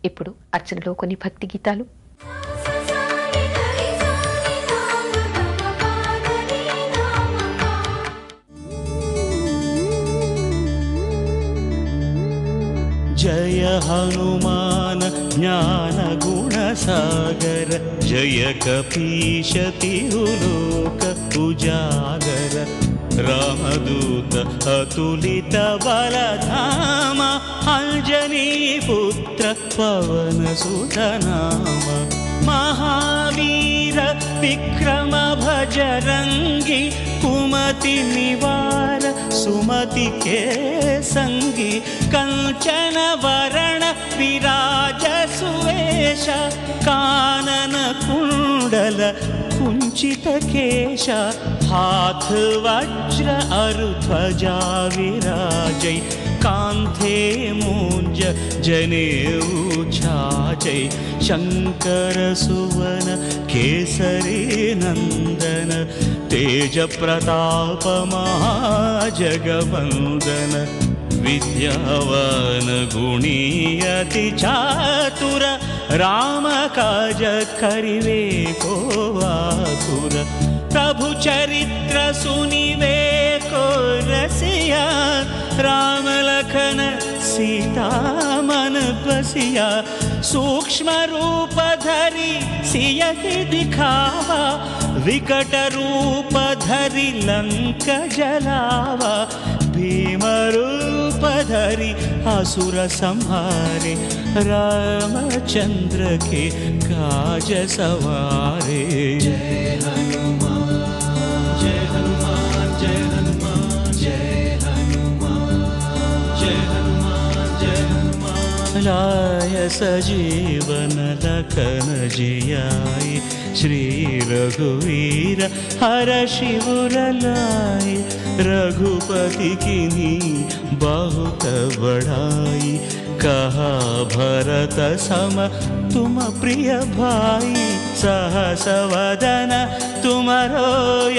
ఇప్పుడు అర్చనలో కొన్ని భక్తి గీతాలు. जय हनुमान ज्ञान गुण सागर जय कपीश तिरुलोक उजागर रामदूत अतुलित बलधाम अंजनी पुत्र पवन सुत नाम महावीर विक्रम भजरंगी कुमति निवार सुमति के संगी कंचन वरण विराज सुवेश कानन कुंडल कुंचित केश हाथ वज्र अरुध्वजा विराजै कांधे मूंज जनेऊ छाजै शंकर सुवन केसरी नंदन तेज प्रताप महाजगवंदन विद्यावान गुणी अति चातुर राम काज करिवे को आतुर प्रभु चरित्र सुनिवे को रसिया राम लखन सीता मन बसिया सूक्ष्म रूप धरि सियहि दिखावा विकट रूप धरि लंक जलावा भीम रूप धरि असुर संहारे रामचंद्र के काज सवारे जय हनुमान जय हनुमान जय हनुमान जय हनुमान जय हनुमान जय हनुमान लाय सजीवन लखन जियाय श्री रघुवीर हर शिवर लाय रघुपति कीन्ही बहुत बड़ाई कहा भरत सम तुम प्रिय भाई सहस वदन तुमरो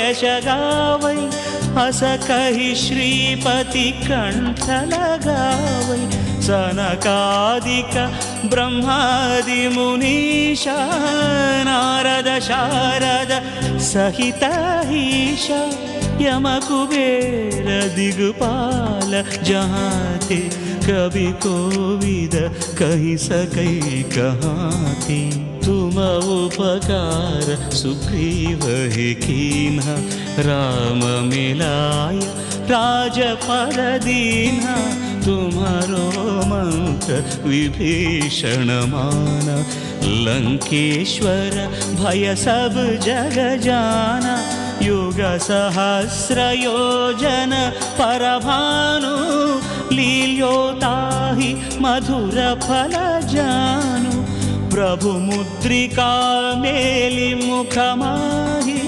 यश गावै अस कहि श्रीपति कंठ लगावै सनकादिक ब्रह्मादि मुनीशा नारद शारद सहित ईशा यम कुबेर दिगपाल जहाँ ते कभी कोविद कहीं सकै कहाँ थे तुम उपकार सुग्रीव ही कीन्हा राम मिलाय राजपद दीन्हा तुम्हारो मंत्र विभीषण माना लंकेश्वर भय सब जग जाना युग सहस्र योजन परभानु लील्योताहि मधुर फल जानु प्रभु मुद्रिका मेलि मुख माहि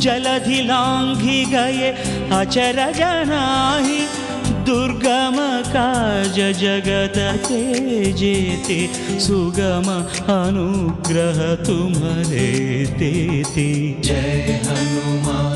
जलधि लांघि गए अचर जनाहि दुर्गम काज जगत के जेते सुगम अनुग्रह तुम्हारे देते जय हनुमान